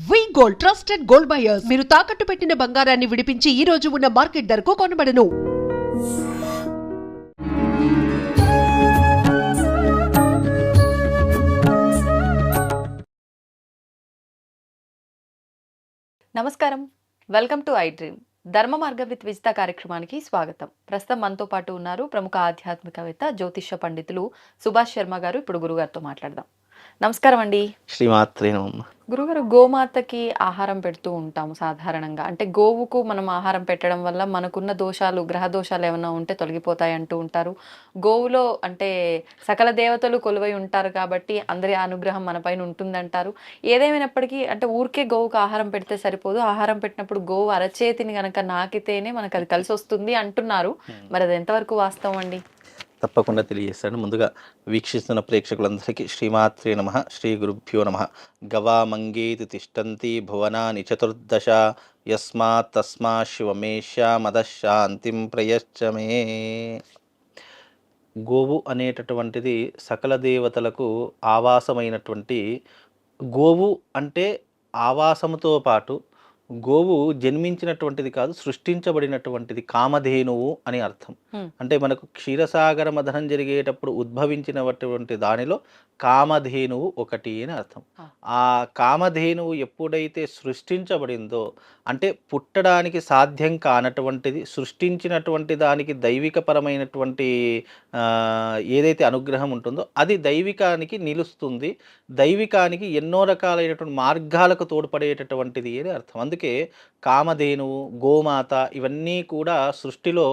Gold trusted gold buyers మీరు తాకట్టు పెట్టిన బంగారాన్ని విడిపించి ఈ రోజు ఉన్న మార్కెట్ ధరకు కొనబడను. నమస్కారం, వెల్కమ్ టు ఐ డ్రీమ్. ధర్మ మార్గ విత్ విజిత కార్యక్రమానికి స్వాగతం. ప్రస్తుతం మనతో పాటు ఉన్నారు ప్రముఖ ఆధ్యాత్మికవేత్త జ్యోతిష్య పండితులు సుభాష్ శర్మ గారు. ఇప్పుడు గురుగారితో మాట్లాడదాం. నమస్కారం అండి. శ్రీమాత్రే నమః. గురుగారు, గోమాతకి ఆహారం పెడుతూ ఉంటాము సాధారణంగా. అంటే గోవుకు మనం ఆహారం పెట్టడం వల్ల మనకున్న దోషాలు, గ్రహ దోషాలు ఏమైనా ఉంటే తొలగిపోతాయి అంటూ ఉంటారు. గోవులో అంటే సకల దేవతలు కొలువై ఉంటారు కాబట్టి అందరి అనుగ్రహం మన పైన ఉంటుందంటారు. ఏదేమైనప్పటికీ అంటే ఊరికే గోవుకు ఆహారం పెడితే సరిపోదు. ఆహారం పెట్టినప్పుడు గోవు అరచేతిని గనక నాకితేనే మనకు అది కలిసి వస్తుంది అంటున్నారు. మరి అది ఎంతవరకు వాస్తవం అండి? తప్పకుండా తెలియజేస్తాను. ముందుగా వీక్షిస్తున్న ప్రేక్షకులందరికీ శ్రీమాత్రే నమః, శ్రీ గురుభ్యో నమః. గవామంగేతి తిష్టంతి భువనాని చతుర్దశ యస్మాత్ తస్మా శివమేష్యా మదశాంతిం ప్రయచ్చమే. గోవు అనేటటువంటిది సకల దేవతలకు ఆవాసమైనటువంటి, గోవు అంటే ఆవాసముతో పాటు గోవు జన్మించినటువంటిది కాదు, సృష్టించబడినటువంటిది. కామధేనువు అని అర్థం. అంటే మనకు క్షీరసాగర మథనం జరిగేటప్పుడు ఉద్భవించినటువంటి దానిలో కామధేనువు ఒకటి అని అర్థం. ఆ కామధేనువు ఎప్పుడైతే సృష్టించబడిందో, అంటే పుట్టడానికి సాధ్యం కానటువంటిది సృష్టించినటువంటి దానికి దైవికపరమైనటువంటి ఏదైతే అనుగ్రహం ఉంటుందో అది దైవికానికి నిలుస్తుంది. దైవికానికి ఎన్నో రకాలైనటువంటి మార్గాలకు తోడ్పడేటటువంటిది అని అర్థం. అందుకే కామధేనువు, గోమాత ఇవన్నీ కూడా సృష్టిలో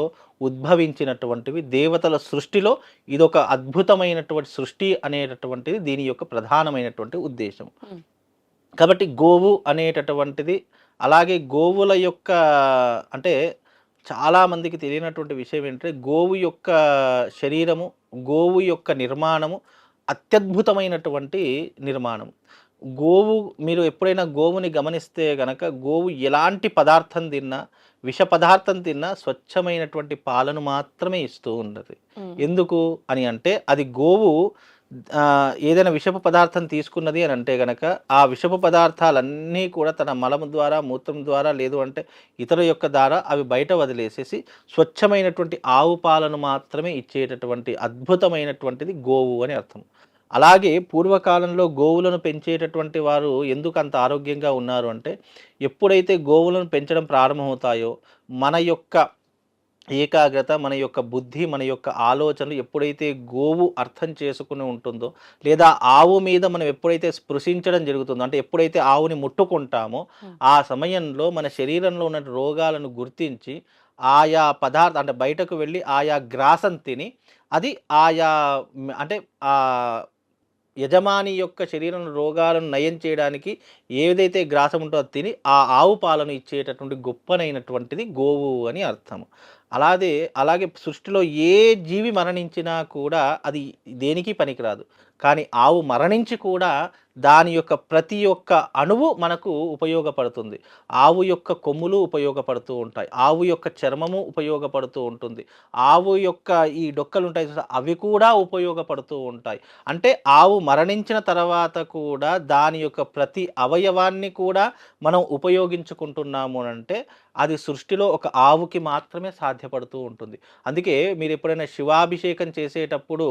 ఉద్భవించినటువంటివి. దేవతల సృష్టిలో ఇదొక అద్భుతమైనటువంటి సృష్టి అనేటటువంటిది దీని యొక్క ప్రధానమైనటువంటి ఉద్దేశం. కాబట్టి గోవు అనేటటువంటిది, అలాగే గోవుల యొక్క అంటే చాలామందికి తెలియనటువంటి విషయం ఏంటంటే గోవు యొక్క శరీరము, గోవు యొక్క నిర్మాణము అత్యద్భుతమైనటువంటి నిర్మాణం. గోవు, మీరు ఎప్పుడైనా గోవుని గమనిస్తే గనక గోవు ఎలాంటి పదార్థం తిన్నా, విష పదార్థం తిన్నా స్వచ్ఛమైనటువంటి పాలను మాత్రమే ఇస్తూ ఉన్నది. ఎందుకు అని అంటే అది గోవు ఏదైనా విషపు పదార్థం తీసుకున్నది అని అంటే గనక ఆ విషపు పదార్థాలన్నీ కూడా తన మలము ద్వారా, మూత్రం ద్వారా, లేదు అంటే ఇతర యొక్క ద్వారా అవి బయట వదిలేసేసి స్వచ్ఛమైనటువంటి ఆవు పాలను మాత్రమే ఇచ్చేటటువంటి అద్భుతమైనటువంటిది గోవు అని అర్థం. అలాగే పూర్వకాలంలో గోవులను పెంచేటటువంటి వారు ఎందుకు అంత ఆరోగ్యంగా ఉన్నారు అంటే, ఎప్పుడైతే గోవులను పెంచడం ప్రారంభమవుతాయో మన యొక్క ఏకాగ్రత, మన యొక్క బుద్ధి, మన యొక్క ఆలోచనలు ఎప్పుడైతే గోవు అర్థం చేసుకుని ఉంటుందో, లేదా ఆవు మీద మనం ఎప్పుడైతే స్పృశించడం జరుగుతుందో, అంటే ఎప్పుడైతే ఆవుని ముట్టుకుంటామో ఆ సమయంలో మన శరీరంలో ఉన్న రోగాలను గుర్తించి ఆయా పదార్థం అంటే బయటకు వెళ్ళి ఆయా గ్రాసం తిని అది ఆయా అంటే ఆ యజమాని యొక్క శరీరం రోగాలను నయం చేయడానికి ఏదైతే గ్రాసం ఉంటుందో అది తిని ఆ ఆవు పాలను ఇచ్చేటటువంటి గొప్పనైనటువంటిది గోవు అని అర్థం. అలాగే సృష్టిలో ఏ జీవి మరణించినా కూడా అది దేనికి పనికిరాదు. కానీ ఆవు మరణించి కూడా దాని యొక్క ప్రతి ఒక్క అణువు మనకు ఉపయోగపడుతుంది. ఆవు యొక్క కొమ్ములు ఉపయోగపడుతూ ఉంటాయి, ఆవు యొక్క చర్మము ఉపయోగపడుతూ ఉంటుంది, ఆవు యొక్క ఈ డొక్కలు ఉంటాయి అవి కూడా ఉపయోగపడుతూ ఉంటాయి. అంటే ఆవు మరణించిన తర్వాత కూడా దాని యొక్క ప్రతి అవయవాన్ని కూడా మనం ఉపయోగించుకుంటున్నాము అంటే అది సృష్టిలో ఒక ఆవుకి మాత్రమే సాధ్యపడుతూ ఉంటుంది. అందుకే మీరు ఎప్పుడైనా శివాభిషేకం చేసేటప్పుడు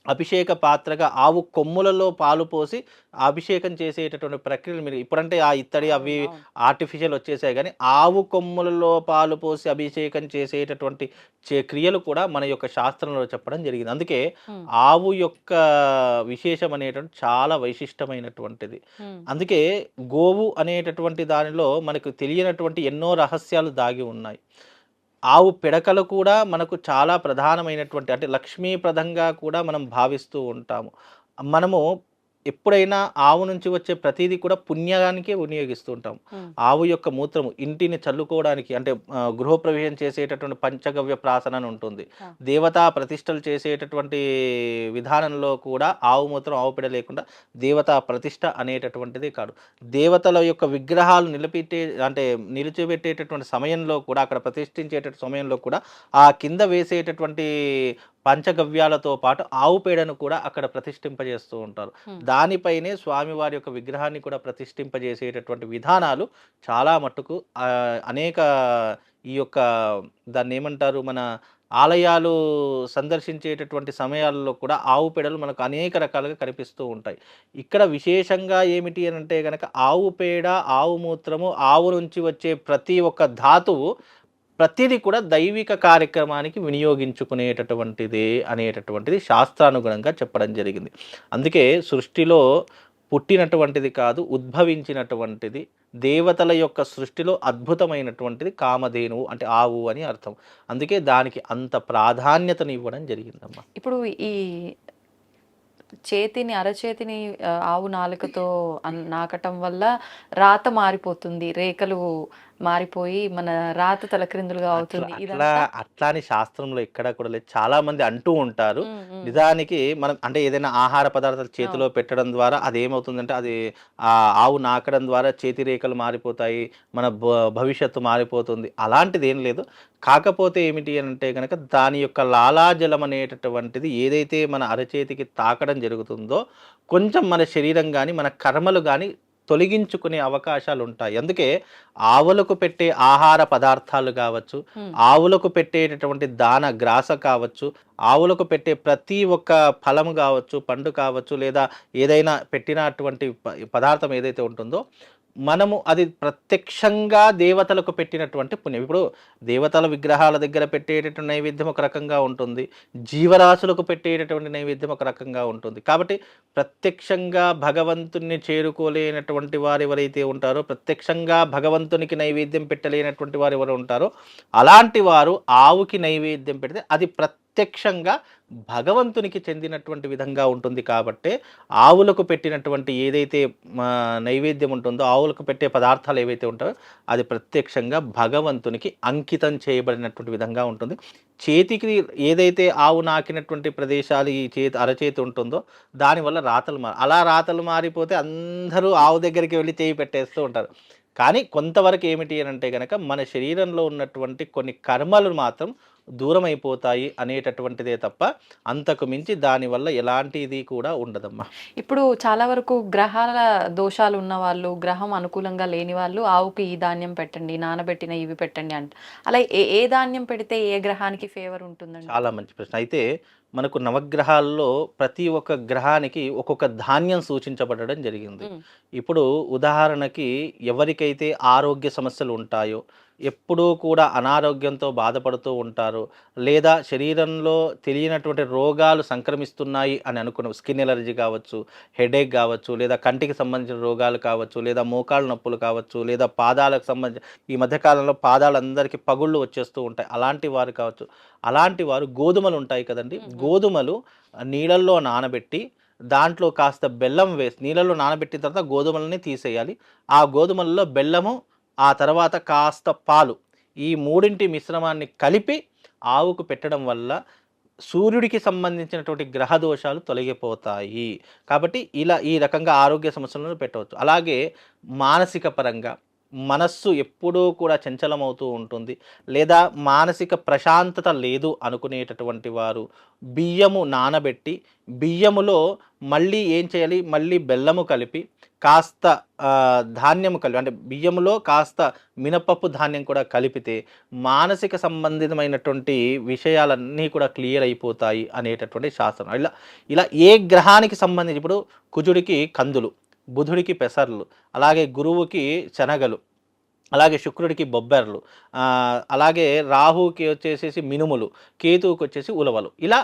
అభిషేక పాత్రగా ఆవు కొమ్ములలో పాలు పోసి అభిషేకం చేసేటటువంటి ప్రక్రియలు మీరు ఇప్పుడంటే ఆ ఇత్తడి అవి ఆర్టిఫిషియల్ వచ్చేసాయి, కానీ ఆవు కొమ్ములలో పాలు పోసి అభిషేకం చేసేటటువంటి క్రియలు కూడా మన యొక్క శాస్త్రంలో చెప్పడం జరిగింది. అందుకే ఆవు యొక్క విశేషం అనేటువంటి చాలా వైశిష్టమైనటువంటిది. అందుకే గోవు అనేటటువంటి దానిలో మనకు తెలియనటువంటి ఎన్నో రహస్యాలు దాగి ఉన్నాయి. ఆవు పిడకలు కూడా మనకు చాలా ప్రధానమైనటువంటి, అంటే లక్ష్మీప్రదంగా కూడా మనం భావిస్తూ ఉంటాము. మనము ఎప్పుడైనా ఆవు నుంచి వచ్చే ప్రతిదీ కూడా పుణ్యానికే వినియోగిస్తూ ఉంటాం. ఆవు యొక్క మూత్రము ఇంటిని చల్లుకోవడానికి, అంటే గృహప్రవేశం చేసేటటువంటి పంచగవ్య ప్రాసన అని ఉంటుంది. దేవతా ప్రతిష్టలు చేసేటటువంటి విధానంలో కూడా ఆవు మూత్రం, ఆవు పిడ లేకుండా దేవతా ప్రతిష్ట అనేటటువంటిది కాదు. దేవతల యొక్క విగ్రహాలు నిలిచిపెట్టేటటువంటి సమయంలో కూడా, అక్కడ ప్రతిష్ఠించేటటువంటి సమయంలో కూడా ఆ కింద వేసేటటువంటి పంచగవ్యాలతో పాటు ఆవు పేడను కూడా అక్కడ ప్రతిష్ఠింపజేస్తూ ఉంటారు. దానిపైనే స్వామివారి యొక్క విగ్రహాన్ని కూడా ప్రతిష్ఠింపజేసేటటువంటి విధానాలు చాలా మట్టుకు అనేక ఈ యొక్క దాన్ని ఏమంటారు, మన ఆలయాలు సందర్శించేటటువంటి సమయాల్లో కూడా ఆవు పేడలు మనకు అనేక రకాలుగా కనిపిస్తూ ఉంటాయి. ఇక్కడ విశేషంగా ఏమిటి అని అంటే గనక ఆవు పేడ, ఆవు మూత్రము, ఆవు నుంచి వచ్చే ప్రతి ఒక్క ధాతువు ప్రతిదీ కూడా దైవిక కార్యక్రమానికి వినియోగించుకునేటటువంటిదే అనేటటువంటిది శాస్త్రానుగుణంగా చెప్పడం జరిగింది. అందుకే సృష్టిలో పుట్టినటువంటిది కాదు, ఉద్భవించినటువంటిది, దేవతల యొక్క సృష్టిలో అద్భుతమైనటువంటిది కామధేనువు అంటే ఆవు అని అర్థం. అందుకే దానికి అంత ప్రాధాన్యతను ఇవ్వడం జరిగిందమ్మా. ఇప్పుడు ఈ అరచేతిని ఆవు నాలుకతో నాకటం వల్ల రాత మారిపోతుంది, రేఖలు మారిపోయి మన రాత తలక్రిందులుగా అవుతుంది. అట్లా అని శాస్త్రంలో ఎక్కడ కూడా లేదు. చాలా మంది అంటూ ఉంటారు. నిజానికి మనం అంటే ఏదైనా ఆహార పదార్థాలు చేతిలో పెట్టడం ద్వారా అదేమవుతుందంటే అది ఆ ఆవు నాకడం ద్వారా చేతి రేఖలు మారిపోతాయి, మన భవిష్యత్తు మారిపోతుంది. అలాంటిది ఏం లేదు. కాకపోతే ఏమిటి అని అంటే కనుక దాని యొక్క లాలాజలం అనేటటువంటిది ఏదైతే మన అరచేతికి తాకడం జరుగుతుందో కొంచెం మన శరీరం కానీ మన కర్మలు కానీ తొలగించుకునే అవకాశాలు ఉంటాయి. అందుకే ఆవులకు పెట్టే ఆహార పదార్థాలు కావచ్చు, ఆవులకు పెట్టేటటువంటి దాన గ్రాస కావచ్చు, ఆవులకు పెట్టే ప్రతి ఒక్క ఫలము కావచ్చు, పండు కావచ్చు, లేదా ఏదైనా పెట్టినటువంటి పదార్థం ఏదైతే ఉంటుందో మనము అది ప్రత్యక్షంగా దేవతలకు పెట్టినటువంటి పుణ్యం. ఇప్పుడు దేవతల విగ్రహాల దగ్గర పెట్టేటటువంటి నైవేద్యం ఒక రకంగా ఉంటుంది, జీవరాశులకు పెట్టేటటువంటి నైవేద్యం ఒక రకంగా ఉంటుంది. కాబట్టి ప్రత్యక్షంగా భగవంతుని చేరుకోలేనటువంటి వారు ఎవరైతే ఉంటారో, ప్రత్యక్షంగా భగవంతునికి నైవేద్యం పెట్టలేనటువంటి వారు ఎవరు ఉంటారో అలాంటి వారు ఆవుకి నైవేద్యం పెడితే అది ప్రత్యక్షంగా భగవంతునికి చెందినటువంటి విధంగా ఉంటుంది. కాబట్టి ఆవులకు పెట్టినటువంటి ఏదైతే నైవేద్యం ఉంటుందో, ఆవులకు పెట్టే పదార్థాలు ఏవైతే ఉంటాయో అది ప్రత్యక్షంగా భగవంతునికి అంకితం చేయబడినటువంటి విధంగా ఉంటుంది. చేతికి ఏదైతే ఆవు నాకినటువంటి ప్రదేశాలు ఈ అరచేతి ఉంటుందో దానివల్ల అలా రాతలు మారిపోతే అందరూ ఆవు దగ్గరికి వెళ్ళి చేయి పెట్టేస్తూ ఉంటారు. కానీ కొంతవరకు ఏమిటి అని అంటే కనుక మన శరీరంలో ఉన్నటువంటి కొన్ని కర్మలు మాత్రం దూరం అయిపోతాయి అనేటటువంటిదే తప్ప అంతకు మించి దానివల్ల ఎలాంటి ఇది కూడా ఉండదమ్మా. ఇప్పుడు చాలా వరకు గ్రహాల దోషాలు ఉన్న వాళ్ళు, గ్రహం అనుకూలంగా లేని వాళ్ళు ఆవుకి ఈ ధాన్యం పెట్టండి, నానబెట్టిన ఇవి పెట్టండి అంట. అలా ఏ ధాన్యం పెడితే ఏ గ్రహానికి ఫేవర్ ఉంటుందండి? చాలా మంచి ప్రశ్న. అయితే మనకు నవగ్రహాల్లో ప్రతి ఒక్క గ్రహానికి ఒక్కొక్క ధాన్యం సూచించబడడం జరిగింది. ఇప్పుడు ఉదాహరణకి ఎవరికైతే ఆరోగ్య సమస్యలు ఉంటాయో, ఎప్పుడూ కూడా అనారోగ్యంతో బాధపడుతూ ఉంటారు, లేదా శరీరంలో తెలియనటువంటి రోగాలు సంక్రమిస్తున్నాయి అని అనుకున్న స్కిన్ ఎలర్జీ కావచ్చు, హెడేక్ కావచ్చు, లేదా కంటికి సంబంధించిన రోగాలు కావచ్చు, లేదా మోకాళ్ళ నొప్పులు కావచ్చు, లేదా పాదాలకు సంబంధించి ఈ మధ్యకాలంలో పాదాలందరికీ పగుళ్ళు వచ్చేస్తూ ఉంటాయి, అలాంటి వారు కావచ్చు. అలాంటి వారు గోధుమలు ఉంటాయి కదండి, గోధుమలు నీళ్ళల్లో నానబెట్టి దాంట్లో కాస్త బెల్లం వేసి నీళ్ళల్లో నానబెట్టిన తర్వాత గోధుమలని తీసేయాలి. ఆ గోధుమలలో బెల్లము, ఆ తర్వాత కాస్త పాలు, ఈ మూడింటి మిశ్రమాన్ని కలిపి ఆవుకు పెట్టడం వల్ల సూర్యుడికి సంబంధించినటువంటి గ్రహ దోషాలు తొలగిపోతాయి. కాబట్టి ఇలా ఈ రకంగా ఆరోగ్య సమస్యలను పెట్టవచ్చు. అలాగే మానసిక పరంగా మనస్సు ఎప్పుడూ కూడా చంచలమవుతూ ఉంటుంది, లేదా మానసిక ప్రశాంతత లేదు అనుకునేటటువంటి వారు బియ్యము నానబెట్టి బియ్యములో మళ్ళీ ఏం చేయాలి, మళ్ళీ బెల్లము కలిపి కాస్త ధాన్యము కలిపి అంటే బియ్యములో కాస్త మినపప్పు ధాన్యం కూడా కలిపితే మానసిక సంబంధితమైనటువంటి విషయాలన్నీ కూడా క్లియర్ అయిపోతాయి అనేటటువంటి శాస్త్రం. ఇలా ఏ గ్రహానికి సంబంధించి ఇప్పుడు కుజుడికి కందులు, బుధుడికి పెసర్లు, అలాగే గురువుకి శనగలు, అలాగే శుక్రుడికి బొబ్బెర్లు, అలాగే రాహుకి వచ్చేసేసి మినుములు, కేతువుకి వచ్చేసి ఉలవలు. ఇలా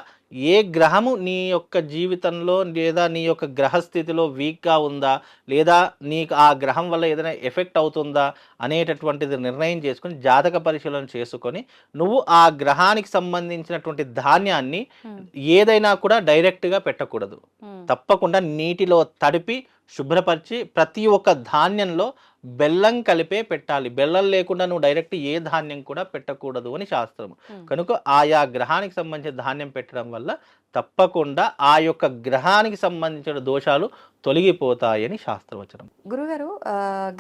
ఏ గ్రహము నీ యొక్క జీవితంలో లేదా నీ యొక్క గ్రహస్థితిలో వీక్గా ఉందా, లేదా నీకు ఆ గ్రహం వల్ల ఏదైనా ఎఫెక్ట్ అవుతుందా అనేటటువంటిది నిర్ణయం చేసుకొని జాతక పరిశీలన చేసుకొని నువ్వు ఆ గ్రహానికి సంబంధించినటువంటి ధాన్యాన్ని ఏదైనా కూడా డైరెక్ట్గా పెట్టకూడదు. తప్పకుండా నీటిలో తడిపి శుభ్రపరిచి ప్రతి ఒక్క ధాన్యంలో బెల్లం కలిపే పెట్టాలి. బెల్లం లేకుండా నువ్వు డైరెక్ట్ ఏ ధాన్యం కూడా పెట్టకూడదు అని శాస్త్రం. కనుక ఆయా గ్రహానికి సంబంధించిన ధాన్యం పెట్టడం వల్ల తప్పకుండా ఆ యొక్క గ్రహానికి సంబంధించిన దోషాలు తొలగిపోతాయని శాస్త్రవచనం. గురుగారు,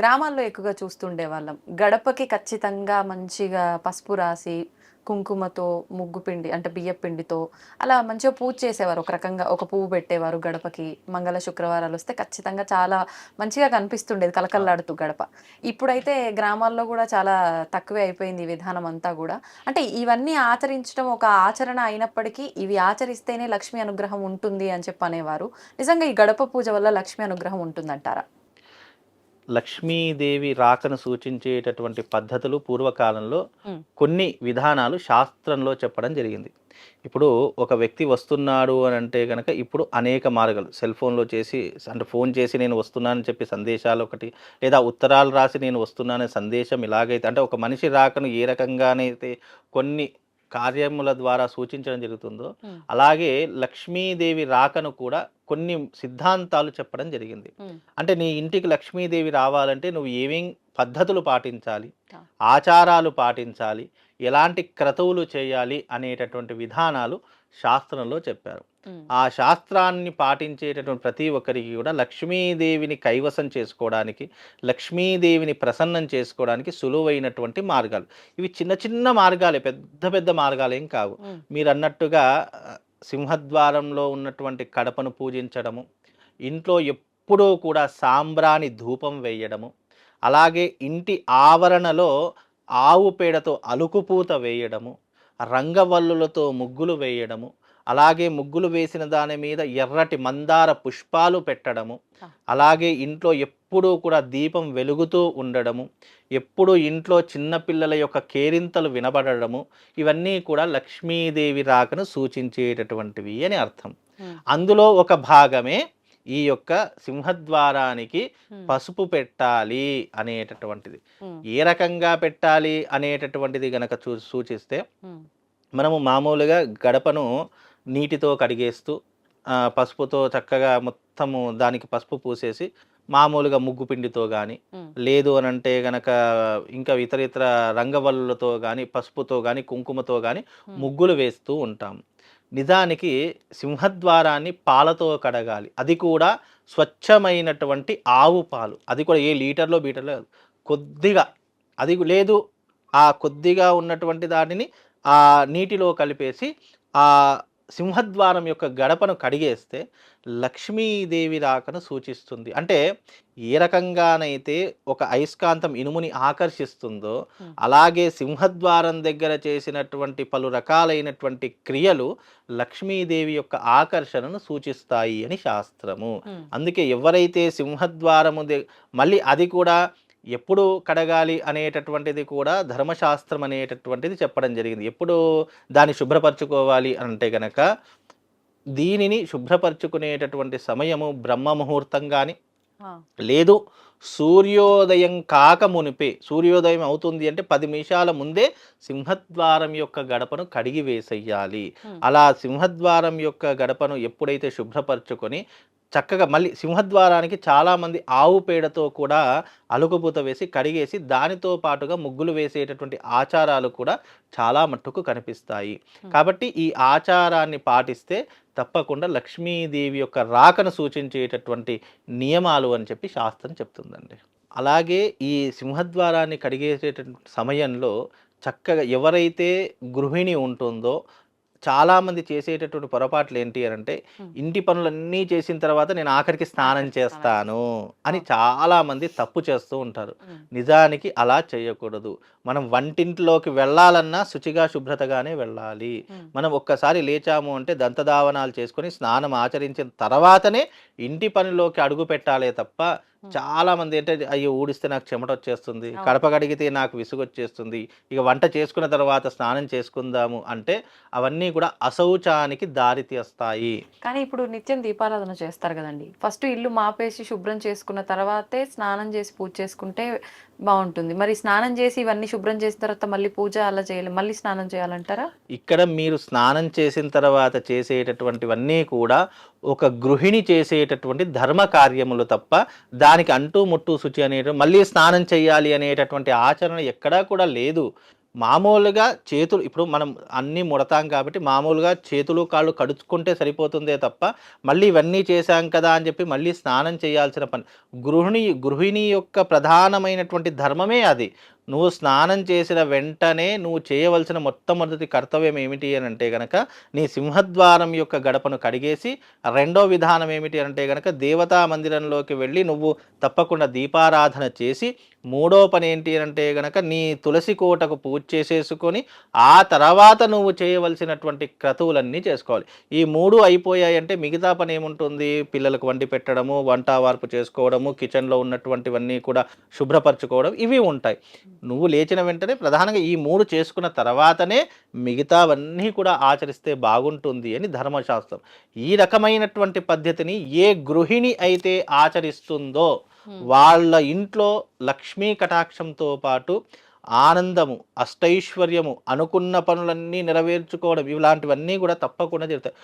గ్రామాల్లో ఎక్కువగా చూస్తుండే వాళ్ళం, గడపకి ఖచ్చితంగా మంచిగా పసుపు రాసి కుంకుమతో, ముగ్గు పిండి అంటే బియ్యపు పిండితో అలా మంచిగా పూజ చేసేవారు. ఒక రకంగా ఒక పువ్వు పెట్టేవారు గడపకి. మంగళ శుక్రవారాలు వస్తే ఖచ్చితంగా చాలా మంచిగా కనిపిస్తుండేది కలకల్లాడుతూ గడప. ఇప్పుడైతే గ్రామాల్లో కూడా చాలా తక్కువే అయిపోయింది ఈ విధానం అంతా కూడా. అంటే ఇవన్నీ ఆచరించడం ఒక ఆచరణ అయినప్పటికీ ఇవి ఆచరిస్తేనే లక్ష్మీ అనుగ్రహం ఉంటుంది అని చెప్పి అనేవారు. నిజంగా ఈ గడప పూజ వల్ల లక్ష్మీ అనుగ్రహం ఉంటుందంటారా? లక్ష్మీదేవి రాకను సూచించేటటువంటి పద్ధతులు పూర్వకాలంలో హ్మ్. కొన్ని విధానాలు శాస్త్రంలో చెప్పడం జరిగింది. ఇప్పుడు ఒక వ్యక్తి వస్తున్నాడు అని అంటే కనుక ఇప్పుడు అనేక మార్గాలు సెల్ ఫోన్లో చేసి అంటే ఫోన్ చేసి నేను వస్తున్నానని చెప్పి సందేశాలు ఒకటి, లేదా ఉత్తరాలు రాసి నేను వస్తున్నాననే సందేశం ఇలాగైతే అంటే ఒక మనిషి రాకను ఏ రకంగానైతే కొన్ని కార్యముల ద్వారా సూచించడం జరుగుతుందో హ్మ్. అలాగే లక్ష్మీదేవి రాకను కూడా కొన్ని సిద్ధాంతాలు చెప్పడం జరిగింది. హ్మ్. అంటే నీ ఇంటికి లక్ష్మీదేవి రావాలంటే నువ్వు ఏమేం పద్ధతులు పాటించాలి, ఆ. ఆచారాలు పాటించాలి, ఎలాంటి క్రతువులు చేయాలి అనేటటువంటి విధానాలు శాస్త్రంలో చెప్పారు. హ్మ్. ఆ శాస్త్రాన్ని పాటించేటటువంటి ప్రతి ఒక్కరికి కూడా లక్ష్మీదేవిని కైవసం చేసుకోవడానికి, లక్ష్మీదేవిని ప్రసన్నం చేసుకోవడానికి సులువైనటువంటి మార్గాలు. ఇవి చిన్న చిన్న మార్గాలే, పెద్ద పెద్ద మార్గాలేం కావు. హ్మ్. మీరన్నట్టుగా సింహద్వారంలో ఉన్నటువంటి కడపను పూజించడము, ఇంట్లో ఎప్పుడూ కూడా సాంబ్రాణి ధూపం వేయడము, అలాగే ఇంటి ఆవరణలో ఆవు పేడతో అలుకుపూత వేయడము, రంగవల్లులతో ముగ్గులు వేయడము, అలాగే ముగ్గులు వేసిన దాని మీద ఎర్రటి మందార పుష్పాలు పెట్టడము, అలాగే ఇంట్లో ఎప్పుడూ కూడా దీపం వెలుగుతూ ఉండడము, ఎప్పుడూ ఇంట్లో చిన్నపిల్లల యొక్క కేరింతలు వినబడడము, ఇవన్నీ కూడా లక్ష్మీదేవి రాకను సూచించేటటువంటివి అని అర్థం. హ్మ్. అందులో ఒక భాగమే ఈ యొక్క సింహద్వారానికి హ్మ్. పసుపు పెట్టాలి అనేటటువంటిది. హ్మ్. ఏ రకంగా పెట్టాలి అనేటటువంటిది గనక సూచిస్తే హ్మ్. మనము మామూలుగా గడపను నీటితో కడిగేస్తూ పసుపుతో చక్కగా మొత్తము దానికి పసుపు పూసేసి మామూలుగా ముగ్గు పిండితో కానీ, హ్మ్. లేదు అని అంటే గనక ఇంకా ఇతర రంగవల్లులతో కానీ, పసుపుతో కానీ, కుంకుమతో కానీ ముగ్గులు వేస్తూ ఉంటాం. నిజానికి సింహద్వారాన్ని పాలతో కడగాలి. అది కూడా స్వచ్ఛమైనటువంటి ఆవు పాలు. అది కూడా ఏ లీటర్లో బీటర్లో కాదు. కొద్దిగా అది లేదు, ఆ కొద్దిగా ఉన్నటువంటి దానిని ఆ నీటిలో కలిపేసి ఆ సింహద్వారం యొక్క గడపను కడిగేస్తే లక్ష్మీదేవి రాకను సూచిస్తుంది. అంటే ఏ రకంగానైతే ఒక అయస్కాంతం ఇనుముని ఆకర్షిస్తుందో అలాగే సింహద్వారం దగ్గర చేసినటువంటి పలు రకాలైనటువంటి క్రియలు లక్ష్మీదేవి యొక్క ఆకర్షణను సూచిస్తాయి అని శాస్త్రము. హ్మ్. అందుకే ఎవరైతే సింహద్వారము మళ్ళీ అది కూడా ఎప్పుడు కడగాలి అనేటటువంటిది కూడా ధర్మశాస్త్రం అనేటటువంటిది చెప్పడం జరిగింది. ఎప్పుడు దాన్ని శుభ్రపరచుకోవాలి అంటే గనక దీనిని శుభ్రపరచుకునేటటువంటి సమయము బ్రహ్మ ముహూర్తం కానీ, ఆ. లేదు సూర్యోదయం కాక మునిపే, సూర్యోదయం అవుతుంది అంటే 10 నిమిషాల ముందే సింహద్వారం యొక్క గడపను కడిగి వేసేయాలి. హ్మ్. అలా సింహద్వారం యొక్క గడపను ఎప్పుడైతే శుభ్రపరచుకొని చక్కగా మళ్ళీ సింహద్వారానికి చాలామంది ఆవు పేడతో కూడా అలుకుపూత వేసి కడిగేసి దానితో పాటుగా ముగ్గులు వేసేటటువంటి ఆచారాలు కూడా చాలా మట్టుకు కనిపిస్తాయి. కాబట్టి ఈ ఆచారాన్ని పాటిస్తే తప్పకుండా లక్ష్మీదేవి యొక్క రాకను సూచించేటటువంటి నియమాలు అని చెప్పి శాస్త్రం చెప్తుందండి. అలాగే ఈ సింహద్వారాన్ని కడిగేసేటటువంటి సమయంలో చక్కగా ఎవరైతే గృహిణి ఉంటుందో చాలామంది చేసేటటువంటి పొరపాట్లు ఏంటి అని అంటే ఇంటి పనులన్నీ చేసిన తర్వాత నేను ఆఖరికి స్నానం చేస్తాను అని చాలామంది తప్పు చేస్తూ ఉంటారు. నిజానికి అలా చేయకూడదు. మనం వంటింట్లోకి వెళ్ళాలన్నా శుచిగా శుభ్రతగానే వెళ్ళాలి. మనం ఒక్కసారి లేచాము అంటే దంతధావనాలు చేసుకొని స్నానం ఆచరించిన తర్వాతనే ఇంటి పనిలోకి అడుగు పెట్టాలే తప్ప చాలామంది ఏంటంటే అయ్యో ఊడిస్తే నాకు చెమట వచ్చేస్తుంది, కడప కడిగితే నాకు విసుగొచ్చేస్తుంది, ఇక వంట చేసుకున్న తర్వాత స్నానం చేసుకుందాము అంటే అవన్నీ కూడా అశౌచానికి దారి తీస్తాయి. కానీ ఇప్పుడు నిత్యం దీపారాధన చేస్తారు కదండి. ఫస్ట్ ఇల్లు మాపేసి శుభ్రం చేసుకున్న తర్వాతే స్నానం చేసి పూజ చేసుకుంటే బాగుంటుంది. మరి స్నానం చేసి ఇవన్నీ శుభ్రం చేసిన తర్వాత మళ్ళీ పూజ అలా చేయాలి, మళ్ళీ స్నానం చేయాలంటారా? ఇక్కడ మీరు స్నానం చేసిన తర్వాత చేసేటటువంటివన్నీ కూడా ఒక గృహిణి చేసేటటువంటి ధర్మ కార్యములు తప్ప దానికి అంటూ ముట్టు శుచి అనేటువంటి మళ్ళీ స్నానం చేయాలి అనేటటువంటి ఆచరణ ఎక్కడా కూడా లేదు. మామూలుగా చేతులు ఇప్పుడు మనం అన్నీ ముడతాం కాబట్టి మామూలుగా చేతులు కాళ్ళు కడుక్కుంటే సరిపోతుందే తప్ప మళ్ళీ ఇవన్నీ చేశాం కదా అని చెప్పి మళ్ళీ స్నానం చేయాల్సిన పని గృహిణి యొక్క ప్రధానమైనటువంటి ధర్మమే అది. నువ్వు స్నానం చేసిన వెంటనే నువ్వు చేయవలసిన మొట్టమొదటి కర్తవ్యం ఏమిటి అని అంటే గనక నీ సింహద్వారం యొక్క గడపను కడిగేసి, రెండో విధానం ఏమిటి అంటే గనక దేవతా మందిరంలోకి వెళ్ళి నువ్వు తప్పకుండా దీపారాధన చేసి, మూడో పని ఏంటి అంటే గనక నీ తులసి కోటకు పూజ చేసేసుకొని ఆ తర్వాత నువ్వు చేయవలసినటువంటి క్రతువులన్నీ చేసుకోవాలి. ఈ 3 అయిపోయాయంటే మిగతా పని ఏముంటుంది? పిల్లలకు వండి పెట్టడము, వంట వార్పు చేసుకోవడము, కిచెన్లో ఉన్నటువంటివన్నీ కూడా శుభ్రపరచుకోవడం, ఇవి ఉంటాయి. నువ్వు లేచిన వెంటనే ప్రధానంగా ఈ 3 చేసుకున్న తర్వాతనే మిగతావన్నీ కూడా ఆచరిస్తే బాగుంటుంది అని ధర్మశాస్త్రం. ఈ రకమైనటువంటి పద్ధతిని ఏ గృహిణి అయితే ఆచరిస్తుందో వాళ్ళ ఇంట్లో లక్ష్మీ కటాక్షంతో పాటు ఆనందము, అష్టైశ్వర్యము, అనుకున్న పనులన్నీ నెరవేర్చుకోవడం, ఇలాంటివన్నీ కూడా తప్పకుండా జరుగుతాయి.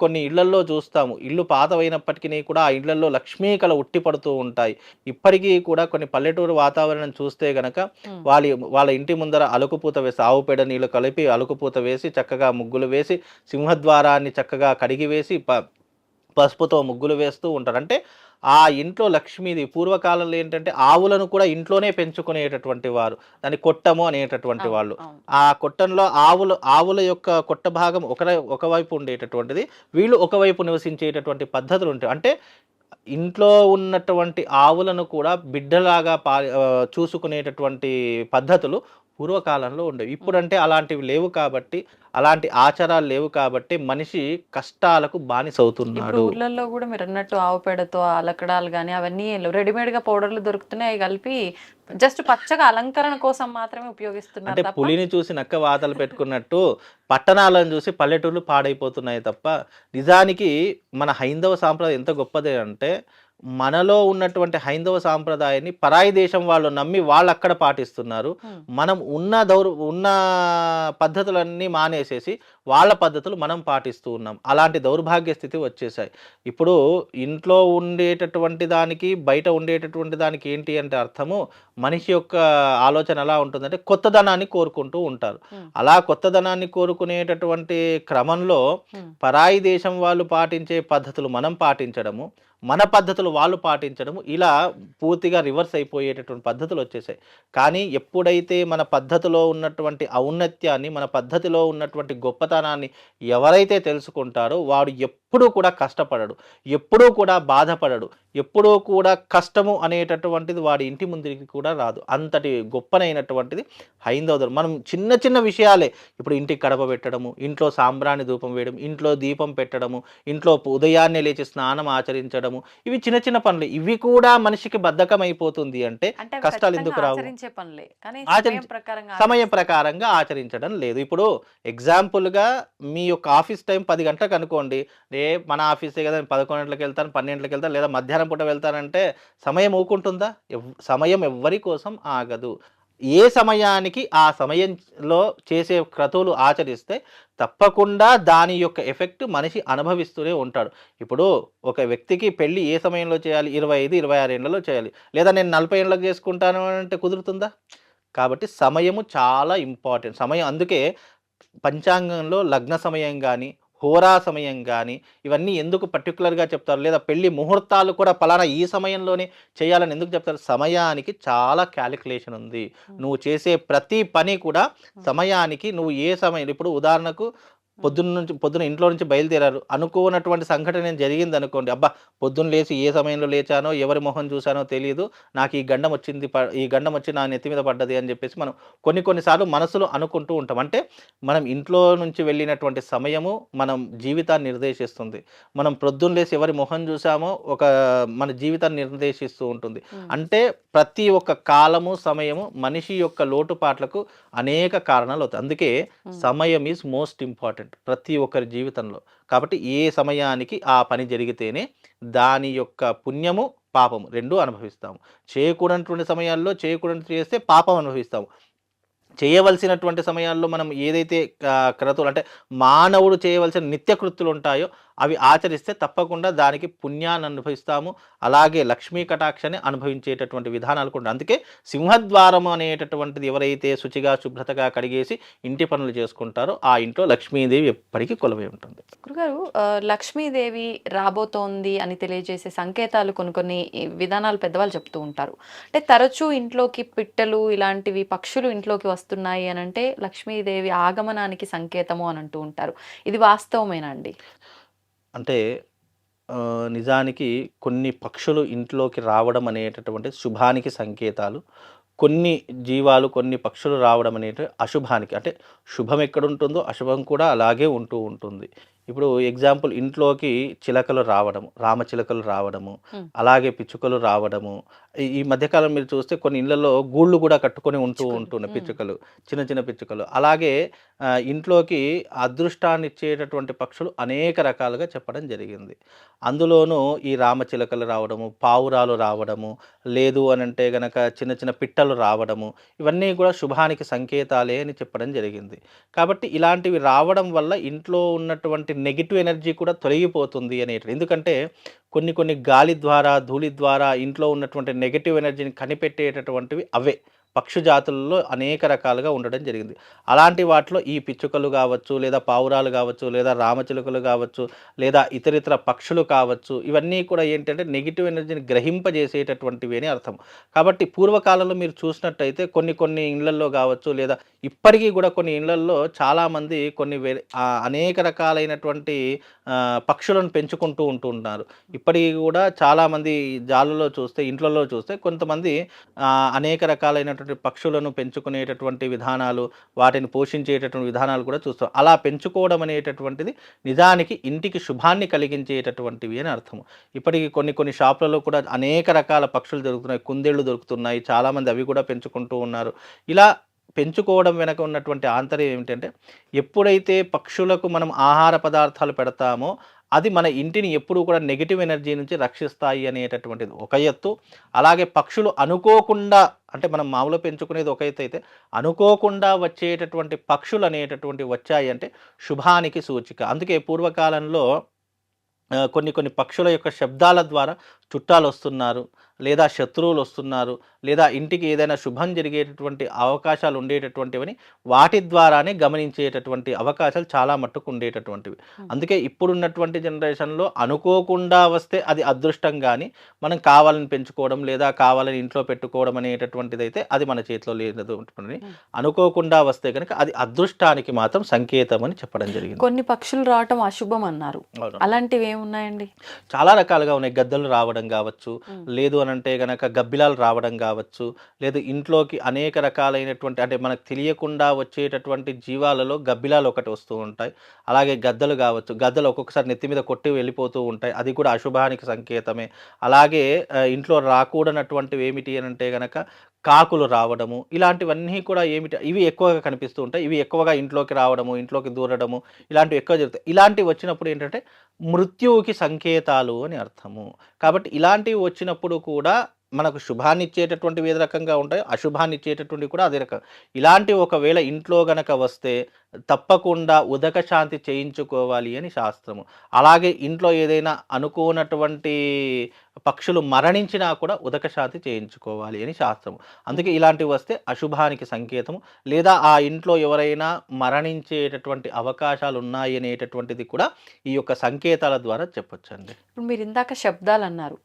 కొన్ని ఇళ్లల్లో చూస్తాము, ఇల్లు పాతవైనప్పటికీ కూడా ఆ ఇళ్లలో లక్ష్మీ కళ ఉట్టిపడుతూ ఉంటాయి. ఇప్పటికీ కూడా కొన్ని పల్లెటూరు వాతావరణం చూస్తే గనక వాళ్ళ ఇంటి ముందర అలుకుపూత వేసి, ఆవు పేడ నీళ్ళు కలిపి అలుకుపూత వేసి చక్కగా ముగ్గులు వేసి, సింహద్వారాన్ని చక్కగా కడిగి వేసి పసుపుతో ముగ్గులు వేస్తూ ఉంటారు. అంటే ఆ ఇంట్లో లక్ష్మీది. పూర్వకాలంలో ఏంటంటే ఆవులను కూడా ఇంట్లోనే పెంచుకునేటటువంటి వారు, దాన్ని కొట్టము అనేటటువంటి వాళ్ళు. ఆ కొట్టంలో ఆవుల యొక్క కొట్ట భాగం ఒకవైపు ఉండేటటువంటిది, వీళ్ళు ఒకవైపు నివసించేటటువంటి పద్ధతులు ఉంటాయి. అంటే ఇంట్లో ఉన్నటువంటి ఆవులను కూడా బిడ్డలాగా చూసుకునేటటువంటి పద్ధతులు పూర్వకాలంలో ఉండేవి. ఇప్పుడంటే అలాంటివి లేవు కాబట్టి, అలాంటి ఆచారాలు లేవు కాబట్టి మనిషి కష్టాలకు బానిసవుతున్నాడు. ఊర్లలో కూడా మీరు అన్నట్టు ఆవు పేడతో అలకడాలు కానీ అవన్నీ రెడీమేడ్ గా పౌడర్లు దొరుకుతున్నాయి, అవి కలిపి జస్ట్ పచ్చగా అలంకరణ కోసం మాత్రమే ఉపయోగిస్తున్నారు. అంటే పులిని చూసి నక్క వాతలు పెట్టుకున్నట్టు పట్టణాలను చూసి పల్లెటూర్లు పాడైపోతున్నాయి తప్ప, నిజానికి మన హైందవ సాంప్రదాయం ఎంత గొప్పది అంటే, మనలో ఉన్నటువంటి హైందవ సాంప్రదాయాన్ని పరాయి దేశం వాళ్ళు నమ్మి వాళ్ళు అక్కడ పాటిస్తున్నారు. మనం ఉన్న పద్ధతులన్నీ మానేసేసి వాళ్ళ పద్ధతులు మనం పాటిస్తూ ఉన్నాం. అలాంటి దౌర్భాగ్య స్థితి వచ్చేసాయి. ఇప్పుడు ఇంట్లో ఉండేటటువంటి దానికి బయట ఉండేటటువంటి దానికి ఏంటి అంటే అర్థము, మనిషి యొక్క ఆలోచన ఎలా ఉంటుందంటే కొత్తదనాన్ని కోరుకుంటూ ఉంటారు. అలా కొత్తదనాన్ని కోరుకునేటటువంటి క్రమంలో పరాయి దేశం వాళ్ళు పాటించే పద్ధతులు మనం పాటించడము, మన పద్ధతులు వాళ్ళు పాటించడము, ఇలా పూర్తిగా రివర్స్ అయిపోయేటటువంటి పద్ధతులు వచ్చేసాయి. కానీ ఎప్పుడైతే మన పద్ధతిలో ఉన్నటువంటి ఔన్నత్యాన్ని, మన పద్ధతిలో ఉన్నటువంటి గొప్పతనాన్ని ఎవరైతే తెలుసుకుంటారో వాడు ఎప్పుడూ కూడా కష్టపడడు, ఎప్పుడూ కూడా బాధపడడు, ఎప్పుడూ కూడా కష్టము అనేటటువంటిది వాడి ఇంటి ముందుకి కూడా రాదు. అంతటి గొప్పనైనటువంటిది హైందవ ధర్మం. మనం చిన్న చిన్న విషయాలే, ఇప్పుడు ఇంటికి కడప పెట్టడము, ఇంట్లో సాంబ్రాణి ధూపం వేయడం, ఇంట్లో దీపం పెట్టడము, ఇంట్లో ఉదయాన్నే లేచి స్నానం ఆచరించడము, ఇవి చిన్న చిన్న పనులు. ఇవి కూడా మనిషికి బద్ధకం అయిపోతుంది అంటే కష్టాలు ఎందుకు రావు? సమయం ప్రకారంగా ఆచరించడం లేదు. ఇప్పుడు ఎగ్జాంపుల్గా మీ యొక్క ఆఫీస్ టైం 10 గంటలకు అనుకోండి, మన ఆఫీసే కదా, 11 గంటలకు వెళ్తాను, 12 గంటలకు వెళ్తాను, లేదా మధ్యాహ్నం పూట వెళ్తానంటే సమయం ఊకుంటుందా? సమయం ఎవ్వరి కోసం ఆగదు. ఏ సమయానికి ఆ సమయంలో చేసే క్రతువులు ఆచరిస్తే తప్పకుండా దాని యొక్క ఎఫెక్ట్ మనిషి అనుభవిస్తూనే ఉంటాడు. ఇప్పుడు ఒక వ్యక్తికి పెళ్ళి ఏ సమయంలో చేయాలి? 25, 26 ఏళ్లలో చేయాలి, లేదా నేను 40 ఏళ్ళకి చేసుకుంటాను అంటే కుదురుతుందా? కాబట్టి సమయము చాలా ఇంపార్టెంట్. సమయం, అందుకే పంచాంగంలో లగ్న సమయం కానీ, హోరా సమయం కానీ, ఇవన్నీ ఎందుకు పర్టికులర్గా చెప్తారు? లేదా పెళ్లి ముహూర్తాలు కూడా పలానా ఈ సమయంలోనే చేయాలని ఎందుకు చెప్తారు? సమయానికి చాలా క్యాలిక్యులేషన్ ఉంది. నువ్వు చేసే ప్రతి పని కూడా సమయానికి, నువ్వు ఏ సమయం, ఇప్పుడు ఉదాహరణకు పొద్దున ఇంట్లో నుంచి బయలుదేరారు, అనుకోనటువంటి సంఘటన జరిగింది అనుకోండి, అబ్బా పొద్దున్న లేచి ఏ సమయంలో లేచానో, ఎవరి మొహం చూశానో తెలియదు, నాకు ఈ గండం వచ్చి నా నెత్తి మీద పడ్డది అని చెప్పేసి మనం కొన్నిసార్లు మనసులో అనుకుంటూ ఉంటాం. అంటే మనం ఇంట్లో నుంచి వెళ్ళినటువంటి సమయము మనం జీవితాన్ని నిర్దేశిస్తుంది. మనం పొద్దున్న లేచి ఎవరి మొహం చూసామో మన జీవితాన్ని నిర్దేశిస్తూ ఉంటుంది. అంటే ప్రతి ఒక్క కాలము, సమయము మనిషి యొక్క లోటుపాట్లకు అనేక కారణాలు అవుతాయి. అందుకే సమయం ఈజ్ మోస్ట్ ఇంపార్టెంట్ ప్రతి ఒక్కరి జీవితంలో. కాబట్టి ఏ సమయానికి ఆ పని జరిగితేనే దాని యొక్క పుణ్యము, పాపము రెండూ అనుభవిస్తాము. చేయకూడనటువంటి సమయాల్లో చేయకూడదు చేస్తే పాపం అనుభవిస్తాము. చేయవలసినటువంటి సమయాల్లో మనం ఏదైతే క్రతువులు, అంటే మానవుడు చేయవలసిన నిత్యకృత్తులు ఉంటాయో అవి ఆచరిస్తే తప్పకుండా దానికి పుణ్యాన్ని అనుభవిస్తాము, అలాగే లక్ష్మీ కటాక్షాన్ని అనుభవించేటటువంటి విధానాలు కూడా. అందుకే సింహద్వారం అనేటటువంటిది ఎవరైతే శుచిగా శుభ్రతగా కడిగేసి ఇంటి పనులు చేసుకుంటారో ఆ ఇంట్లో లక్ష్మీదేవి ఎప్పటికీ కొలువై ఉంటుంది. గురుగారు, లక్ష్మీదేవి రాబోతోంది అని తెలియజేసే సంకేతాలు కొన్ని కొన్ని విధానాలు పెద్దవాళ్ళు చెప్తూ ఉంటారు. అంటే తరచూ ఇంట్లోకి పిట్టలు ఇలాంటివి పక్షులు ఇంట్లోకి వస్తున్నాయి అని అంటే లక్ష్మీదేవి ఆగమనానికి సంకేతము అని అంటూ ఉంటారు. ఇది వాస్తవమేనా అండి? అంటే నిజానికి కొన్ని పక్షులు ఇంట్లోకి రావడం అనేటటువంటి శుభానికి సంకేతాలు. కొన్ని జీవాలు, కొన్ని పక్షులు రావడం అనేటివి అశుభానికి. అంటే శుభం ఎక్కడుంటుందో అశుభం కూడా అలాగే ఉంటూ ఉంటుంది. ఇప్పుడు ఎగ్జాంపుల్ ఇంట్లోకి చిలకలు రావడము, రామచిలకలు రావడము, హ్మ్. అలాగే పిచ్చుకలు రావడము. ఈ మధ్యకాలం మీరు చూస్తే కొన్ని ఇళ్లలో గూళ్ళు కూడా కట్టుకొని పిచ్చుకలు. ఉంటున్నాయి హ్మ్. పిచ్చుకలు, చిన్న చిన్న పిచ్చుకలు. అలాగే ఇంట్లోకి అదృష్టాన్ని ఇచ్చేటటువంటి పక్షులు అనేక రకాలుగా చెప్పడం జరిగింది. అందులోనూ ఈ రామచిలకలు రావడము, పావురాలు రావడము, లేదు అనంటే గనక చిన్న చిన్న పిట్టలు రావడము, ఇవన్నీ కూడా శుభానికి సంకేతాలే అని చెప్పడం జరిగింది. కాబట్టి ఇలాంటివి రావడం వల్ల ఇంట్లో ఉన్నటువంటి నెగెటివ్ ఎనర్జీ కూడా తొలగిపోతుంది ఎందుకంటే కొన్ని కొన్ని గాలి ద్వారా, ధూళి ద్వారా ఇంట్లో ఉన్నటువంటి నెగెటివ్ ఎనర్జీని కనిపెట్టేటటువంటివి అవే. పక్షి జాతులలో అనేక రకాలుగా ఉండడం జరిగింది. అలాంటి వాటిలో ఈ పిచ్చుకలు కావచ్చు, లేదా పావురాలు కావచ్చు, లేదా రామచిలుకలు కావచ్చు, లేదా ఇతరితర పక్షులు కావచ్చు, ఇవన్నీ కూడా ఏంటంటే నెగిటివ్ ఎనర్జీని గ్రహింపజేసేటటువంటివి అని అర్థం. కాబట్టి పూర్వకాలంలో మీరు చూసినట్టయితే కొన్ని కొన్ని ఇళ్లల్లో కావచ్చు, లేదా ఇప్పటికీ కూడా కొన్ని ఇళ్లల్లో చాలామంది కొన్ని అనేక రకాలైనటువంటి పక్షులను పెంచుకుంటూ ఉంటున్నారు. ఇప్పటికీ కూడా చాలామంది జాలులో చూస్తే, ఇంట్లలో చూస్తే కొంతమంది అనేక రకాలైనటువంటి పక్షులను పెంచుకునేటటువంటి విధానాలు, వాటిని పోషించేటటువంటి విధానాలు కూడా చూస్తాం. అలా పెంచుకోవడం అనేటటువంటిది నిజానికి ఇంటికి శుభాన్ని కలిగించేటటువంటివి అని అర్థము. ఇప్పటికి కొన్ని కొన్ని షాపులలో కూడా అనేక రకాల పక్షులు దొరుకుతున్నాయి, కుందేళ్లు దొరుకుతున్నాయి, చాలామంది అవి కూడా పెంచుకుంటూ ఉన్నారు. ఇలా పెంచుకోవడం వెనక ఉన్నటువంటి ఆంతర్యం ఏమిటంటే, ఎప్పుడైతే పక్షులకు మనం ఆహార పదార్థాలు పెడతామో అది మన ఇంటిని ఎప్పుడూ కూడా నెగెటివ్ ఎనర్జీ నుంచి రక్షిస్తాయి అనేటటువంటిది ఒక ఎత్తు. అలాగే పక్షులు అనుకోకుండా, అంటే మనం మామూలుగా పెంచుకునేది ఒక ఎత్తు అయితే, అనుకోకుండా వచ్చేటటువంటి పక్షులు అనేటటువంటివి వచ్చాయి అంటే శుభానికి సూచిక. అందుకే పూర్వకాలంలో కొన్ని కొన్ని పక్షుల యొక్క శబ్దాల ద్వారా చుట్టాలు వస్తున్నారు, లేదా శత్రువులు వస్తున్నారు, లేదా ఇంటికి ఏదైనా శుభం జరిగేటటువంటి అవకాశాలు ఉండేటటువంటివని వాటి ద్వారానే గమనించేటటువంటి అవకాశాలు చాలా మట్టుకు ఉండేటటువంటివి. అందుకే ఇప్పుడున్నటువంటి జనరేషన్లో అనుకోకుండా వస్తే అది అదృష్టం, కానీ మనం కావాలని పెంచుకోవడం లేదా కావాలని ఇంట్లో పెట్టుకోవడం అనేటటువంటిది అయితే అది మన చేతిలో లేదు. అనుకోకుండా వస్తే కనుక అది అదృష్టానికి మాత్రం సంకేతం అని చెప్పడం జరిగింది. కొన్ని పక్షులు రావటం అశుభం అన్నారు. అలాంటివి ఏమున్నాయండి? చాలా రకాలుగా ఉన్నాయి. గద్దలు రావడం కావచ్చు, లేదు అనంటే గనక గబ్బిలాలు రావడం కావచ్చు, లేదు ఇంట్లోకి అనేక రకాలైనటువంటి, అంటే మనకు తెలియకుండా వచ్చేటటువంటి జీవాలలో గబ్బిలాలు ఒకటి వస్తూ ఉంటాయి. అలాగే గద్దలు కావచ్చు, గద్దలు ఒక్కొక్కసారి నెత్తి మీద కొట్టి వెళ్ళిపోతూ ఉంటాయి, అది కూడా అశుభానికి సంకేతమే. అలాగే ఇంట్లో రాకూడనటువంటివి ఏమిటి అని అంటే గనక కాకులు రావడము, ఇలాంటివన్నీ కూడా ఏమిటి, ఇవి ఎక్కువగా కనిపిస్తూ ఉంటాయి. ఇవి ఎక్కువగా ఇంట్లోకి రావడము, ఇంట్లోకి దూరడము, ఇలాంటివి ఎక్కువ జరుగుతాయి. ఇలాంటివి వచ్చినప్పుడు ఏంటంటే మృత్యువుకి సంకేతాలు అని అర్థము. కాబట్టి ఇలాంటివి వచ్చినప్పుడు కూడా మనకు శుభాన్ని ఇచ్చేటటువంటివి ఏ రకంగా ఉంటాయో అశుభాన్ని ఇచ్చేటటువంటివి కూడా అదే రకం. ఇలాంటి ఒకవేళ ఇంట్లో గనక వస్తే తప్పకుండా ఉదక శాంతి చేయించుకోవాలి అని శాస్త్రము. అలాగే ఇంట్లో ఏదైనా అనుకోనటువంటి పక్షులు మరణించినా కూడా ఉదక శాంతి చేయించుకోవాలి అని శాస్త్రము. అందుకే ఇలాంటివి వస్తే అశుభానికి సంకేతము, లేదా ఆ ఇంట్లో ఎవరైనా మరణించేటటువంటి అవకాశాలు ఉన్నాయి అనేటటువంటిది కూడా ఈ యొక్క సంకేతాల ద్వారా చెప్పొచ్చండి. ఇప్పుడు మీరు ఇందాక శబ్దాలు అన్నారు.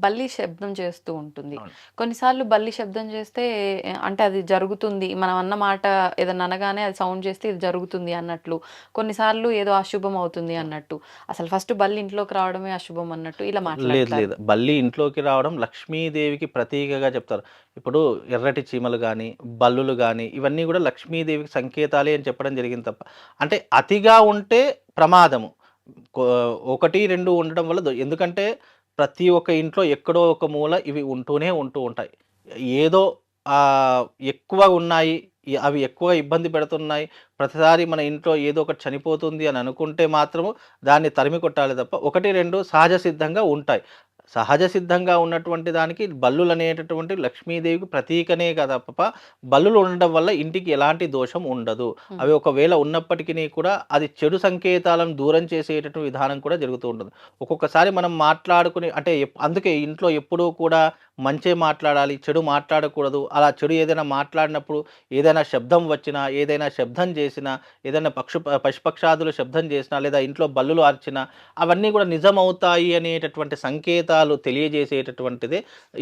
బల్లి శబ్దం చేస్తూ ఉంటుంది. కొన్నిసార్లు బల్లి శబ్దం చేస్తే అంటే అది జరుగుతుంది, మనం అన్న మాట ఏదన్నా అనగానే అది సౌండ్ చేస్తే ఇది జరుగుతుంది అన్నట్లు, కొన్నిసార్లు ఏదో అశుభం అవుతుంది అన్నట్టు, అసలు ఫస్ట్ బల్లి ఇంట్లోకి రావడమే అశుభం అన్నట్టు ఇలా లేదు మాట్లాడతారు. లేదు, బల్లి ఇంట్లోకి రావడం లక్ష్మీదేవికి ప్రతీకగా చెప్తారు. ఇప్పుడు ఎర్రటి చీమలు కానీ, బల్లులు కానీ, ఇవన్నీ కూడా లక్ష్మీదేవికి సంకేతాలే అని చెప్పడం జరిగింది తప్ప, అంటే అతిగా ఉంటే ప్రమాదము. ఒకటి రెండు ఉండడం వల్ల ఎందుకంటే ప్రతి ఒక్క ఇంట్లో ఎక్కడో ఒక మూల ఇవి ఉంటూ ఉంటాయి. ఏదో ఎక్కువ ఉన్నాయి, అవి ఎక్కువ ఇబ్బంది పెడుతున్నాయి, ప్రతిసారి మన ఇంట్లో ఏదో ఒకటి చనిపోతుంది అని అనుకుంటే మాత్రము దాన్ని తరిమి కొట్టాలి తప్ప, ఒకటి రెండు సహజ సిద్ధంగా ఉంటాయి. సహజ సిద్ధంగా ఉన్నటువంటి దానికి బల్లులు అనేటటువంటి లక్ష్మీదేవికి ప్రతీకనే కదా తప్ప బల్లులు ఉండడం వల్ల ఇంటికి ఎలాంటి దోషం ఉండదు. అవి ఒకవేళ ఉన్నప్పటికీ కూడా అది చెడు సంకేతాలను దూరం చేసేటటువంటి విధానం కూడా జరుగుతూ ఉంటుంది. ఒక్కొక్కసారి మనం మాట్లాడుకుని అంటే అందుకే ఇంట్లో ఎప్పుడూ కూడా మంచే మాట్లాడాలి, చెడు మాట్లాడకూడదు. అలా చెడు ఏదైనా మాట్లాడినప్పుడు ఏదైనా శబ్దం వచ్చినా, ఏదైనా శబ్దం చేసినా, ఏదైనా పశుపక్షాదులు శబ్దం చేసినా, లేదా ఇంట్లో బల్లులు అరిచినా అవన్నీ కూడా నిజమవుతాయి అనేటటువంటి సంకేతాలు తెలియజేసేటటువంటిదే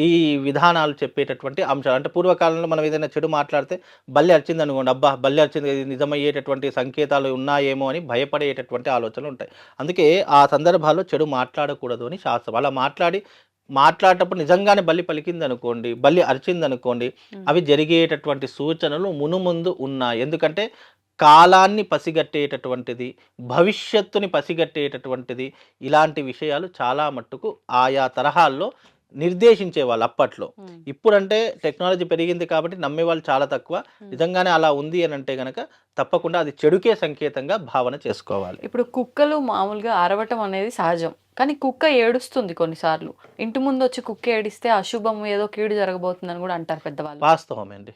ఈ విధానాలు చెప్పేటటువంటి అంశాలు. అంటే పూర్వకాలంలో మనం ఏదైనా చెడు మాట్లాడితే బల్లి అరిచింది అనుకోండి, అబ్బా బల్లి అరిచింది, ఇది నిజమయ్యేటటువంటి సంకేతాలు ఉన్నాయేమో అని భయపడేటటువంటి ఆలోచనలు ఉంటాయి. అందుకే ఆ సందర్భాల్లో చెడు మాట్లాడకూడదు అని శాస్త్రం. అలా మాట్లాడేటప్పుడు నిజంగానే బల్లి పలికిందనుకోండి, బల్లి అరిచిందనుకోండి, అవి జరిగేటటువంటి సూచనలు మునుముందు ఉన్నాయి. ఎందుకంటే కాలాన్ని పసిగట్టేటటువంటిది, భవిష్యత్తుని పసిగట్టేటటువంటిది, ఇలాంటి విషయాలు చాలా మట్టుకు ఆయా తరహాల్లో నిర్దేశించేవాళ్ళు అప్పట్లో. ఇప్పుడంటే టెక్నాలజీ పెరిగింది కాబట్టి నమ్మేవాళ్ళు చాలా తక్కువ. నిజంగానే అలా ఉంది అని అంటే గనక తప్పకుండా అది చెడుకే సంకేతంగా భావన చేసుకోవాలి. ఇప్పుడు కుక్కలు మామూలుగా అరవటం అనేది సహజం. కానీ కుక్క ఏడుస్తుంది కొన్నిసార్లు. ఇంటి ముందు వచ్చి కుక్క ఏడిస్తే అశుభం, ఏదో కీడు జరగబోతుందని కూడా అంటారు పెద్దవాళ్ళు. వాస్తవమండి.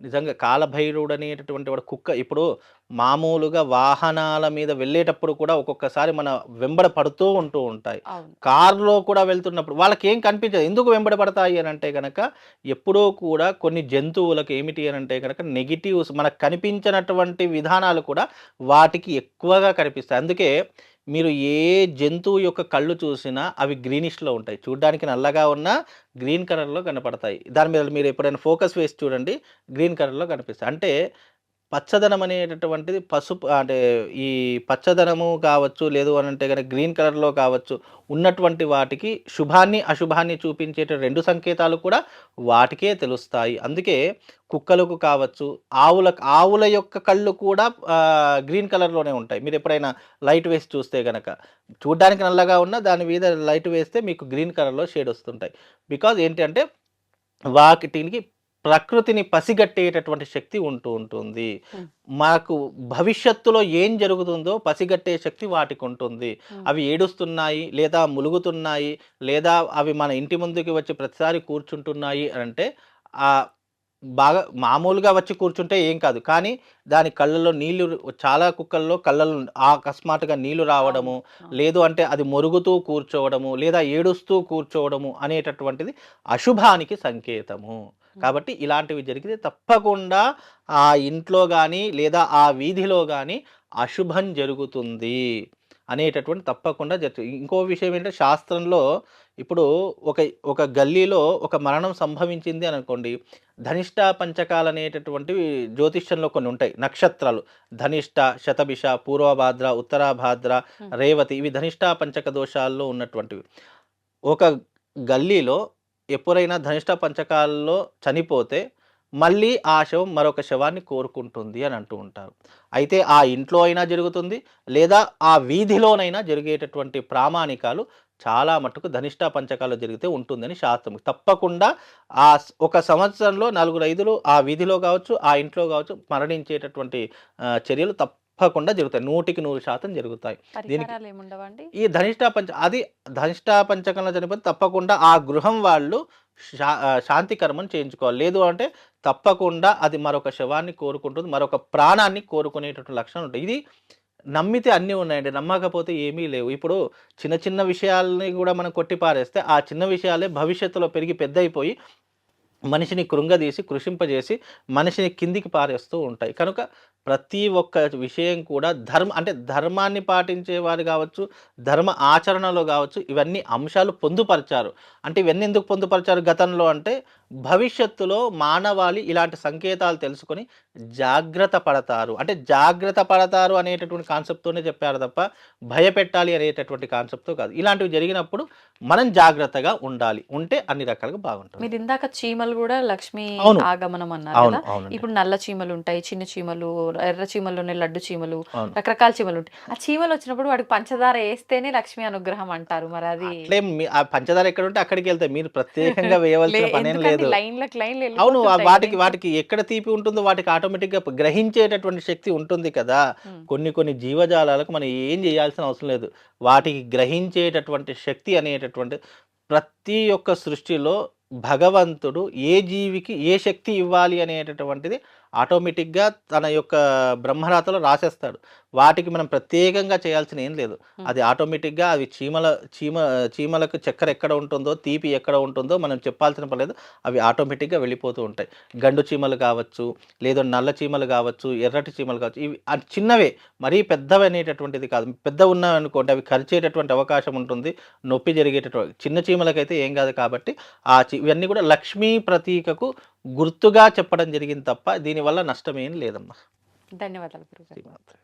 నిజంగా కాలభైరవుడు అనేటటువంటి వాడు కుక్క ఇప్పుడు మామూలుగా వాహనాల మీద వెళ్ళేటప్పుడు కూడా ఒక్కొక్కసారి మన వెంబడ పడుతూ ఉంటాయి. కారులో కూడా వెళ్తున్నప్పుడు వాళ్ళకి ఏం కనిపించదు. ఎందుకు వెంబడ పడతాయి అని అంటే కనుక ఎప్పుడూ కూడా కొన్ని జంతువులకు ఏమిటి అని అంటే కనుక నెగిటివ్స్ మనకు కనిపించినటువంటి విధానాలు కూడా వాటికి ఎక్కువగా కనిపిస్తాయి. అందుకే మీరు ఏ జంతువు యొక్క కళ్ళు చూసినా అవి గ్రీనిష్లో ఉంటాయి. చూడ్డానికి నల్లగా ఉన్న గ్రీన్ కలర్లో కనపడతాయి. దాని మీద మీరు ఎప్పుడైనా ఫోకస్ వేసి చూడండి, గ్రీన్ కలర్లో కనిపిస్తాయి. అంటే పచ్చదనం అనేటటువంటిది పసుపు అంటే ఈ పచ్చదనము కావచ్చు, లేదు అని అంటే కనుక గ్రీన్ కలర్లో కావచ్చు, ఉన్నటువంటి వాటికి శుభాన్ని అశుభాన్ని చూపించేట 2 సంకేతాలు కూడా వాటికే తెలుస్తాయి. అందుకే కుక్కలకు కావచ్చు, ఆవుల యొక్క కళ్ళు కూడా గ్రీన్ కలర్లోనే ఉంటాయి. మీరు ఎప్పుడైనా లైట్ వేసి చూస్తే కనుక చూడ్డానికి నల్లగా ఉన్న దాని మీద లైట్ వేస్తే మీకు గ్రీన్ కలర్లో షేడ్ వస్తుంటాయి. బికాజ్ ఏంటంటే వాటికి ప్రకృతిని పసిగట్టేటటువంటి శక్తి ఉంటుంది. మాకు భవిష్యత్తులో ఏం జరుగుతుందో పసిగట్టే శక్తి వాటికి ఉంటుంది. అవి ఏడుస్తున్నాయి, లేదా ములుగుతున్నాయి, లేదా అవి మన ఇంటి ముందుకి వచ్చి ప్రతిసారి కూర్చుంటున్నాయి అంటే బాగా మామూలుగా వచ్చి కూర్చుంటే ఏం కాదు. కానీ దాని కళ్ళల్లో నీళ్లు, చాలా కుక్కల్లో కళ్ళల్లో అకస్మాత్తుగా నీళ్లు రావడము, లేదు అంటే అది మొరుగుతూ కూర్చోవడము, లేదా ఏడుస్తూ కూర్చోవడము అనేటటువంటిది అశుభానికి సంకేతము. కాబట్టి ఇలాంటివి జరిగితే తప్పకుండా ఆ ఇంట్లో కానీ లేదా ఆ వీధిలో కానీ అశుభం జరుగుతుంది అనేటటువంటి తప్పకుండా జరుగుతుంది. ఇంకో విషయం ఏంటంటే శాస్త్రంలో ఇప్పుడు ఒక గల్లీలో ఒక మరణం సంభవించింది అని అనుకోండి, ధనిష్ట పంచకాలు అనేటటువంటివి జ్యోతిష్యంలో కొన్ని ఉంటాయి. నక్షత్రాలు ధనిష్ట, శతభిష, పూర్వభాద్ర, ఉత్తరాభాద్ర, రేవతి, ఇవి ధనిష్ట పంచక దోషాల్లో ఉన్నటువంటివి. ఒక గల్లీలో ఎప్పుడైనా ధనిష్ట పంచకాల్లో చనిపోతే మళ్ళీ ఆ శవం మరొక శవాన్ని కోరుకుంటుంది అని అంటూ ఉంటారు. అయితే ఆ ఇంట్లో అయినా జరుగుతుంది, లేదా ఆ వీధిలోనైనా జరిగేటటువంటి ప్రామాణికాలు చాలా మట్టుకు ధనిష్ట పంచకాల్లో జరిగితే ఉంటుందని శాస్త్రం. తప్పకుండా ఒక సంవత్సరంలో 4-5 ఆ వీధిలో కావచ్చు, ఆ ఇంట్లో కావచ్చు మరణించేటటువంటి చర్యలు తప్పకుండా జరుగుతాయి. 100% జరుగుతాయి. దీనికి ఈ ధనిష్ట పంచకంలో చనిపోతే తప్పకుండా ఆ గృహం వాళ్ళు శాంతి కర్మను చేయించుకోవాలి. లేదు అంటే తప్పకుండా అది మరొక శవాన్ని కోరుకుంటుంది, మరొక ప్రాణాన్ని కోరుకునేటటువంటి లక్షణం ఉంటుంది. ఇది నమ్మితే అన్నీ ఉన్నాయండి, నమ్మకపోతే ఏమీ లేవు. ఇప్పుడు చిన్న చిన్న విషయాలని కూడా మనం కొట్టిపారేస్తే ఆ చిన్న విషయాలే భవిష్యత్తులో పెరిగి పెద్దయిపోయి మనిషిని కృంగదీసి కృషింపజేసి మనిషిని కిందికి పారేస్తూ ఉంటాయి. కనుక ప్రతి ఒక్క విషయం కూడా ధర్మాన్ని పాటించేవారు కావచ్చు, ధర్మ ఆచరణలో కావచ్చు, ఇవన్నీ అంశాలు పొందుపరిచారు. అంటే ఇవన్నీ ఎందుకు పొందుపరిచారు గతంలో అంటే భవిష్యత్తులో మానవాళి ఇలాంటి సంకేతాలు తెలుసుకొని జాగ్రత్త పడతారు అనేటటువంటి కాన్సెప్ట్తోనే చెప్పారు తప్ప భయపెట్టాలి అనేటటువంటి కాన్సెప్ట్తో కాదు. ఇలాంటివి జరిగినప్పుడు మనం జాగ్రత్తగా ఉంటే అన్ని రకాలుగా బాగుంటుంది. మీరు ఇందాక చీమలు కూడా లక్ష్మీ ఆగమనం అన్నారు కదా. ఇప్పుడు నల్ల చీమలు ఉంటాయి, చిన్న చీమలు, ఎర్ర చీమలు, లడ్డు చీమలు, రకరకాల చీమలు ఉంటాయి. ఆ చీమలు వచ్చినప్పుడు వాడికి పంచదార వేస్తేనే లక్ష్మీ అనుగ్రహం అంటారు. మరి అది ఆ పంచదార ఎక్కడ ఉంటే అక్కడికి వెళ్తాయి, మీరు ప్రత్యేకంగా వేయవలసిన పనేం లేదు. లైన్లు అవును, వాటికి ఎక్కడ తీపి ఉంటుందో వాటికి ఆటోమేటిక్ గా గ్రహించేటటువంటి శక్తి ఉంటుంది కదా. కొన్ని జీవజాలాలకు మనం ఏం చేయాల్సిన అవసరం లేదు, వాటికి గ్రహించేటటువంటి శక్తి అనేటటువంటి ప్రతి ఒక్క సృష్టిలో భగవంతుడు ఏ జీవికి ఏ శక్తి ఇవ్వాలి అనేటటువంటిది ఆటోమేటిక్గా తన యొక్క బ్రహ్మరాతలో రాసేస్తాడు. వాటికి మనం ప్రత్యేకంగా చేయాల్సిన ఏం లేదు. అది ఆటోమేటిక్గా అవి చీమలకు చక్కెర ఎక్కడ ఉంటుందో, తీపి ఎక్కడ ఉంటుందో మనం చెప్పాల్సిన పని లేదు. అవి ఆటోమేటిక్గా వెళ్ళిపోతూ ఉంటాయి. గండు చీమలు కావచ్చు, లేదా నల్ల చీమలు కావచ్చు, ఎర్రటి చీమలు కావచ్చు, ఇవి అది చిన్నవే, మరీ పెద్దవి అనేటటువంటిది కాదు. పెద్ద ఉన్నవనుకోండి అవి కరిచేటటువంటి అవకాశం ఉంటుంది, నొప్పి జరిగేటటువంటి. చిన్న చీమలకైతే ఏం కాదు. కాబట్టి ఇవన్నీ కూడా లక్ష్మీ ప్రతీకకు గుర్తుగా చెప్పడం జరిగింది తప్ప దీనివల్ల నష్టమేం లేదమ్మా. ధన్యవాదాలు గురుగారు. శ్రీమాత్రే.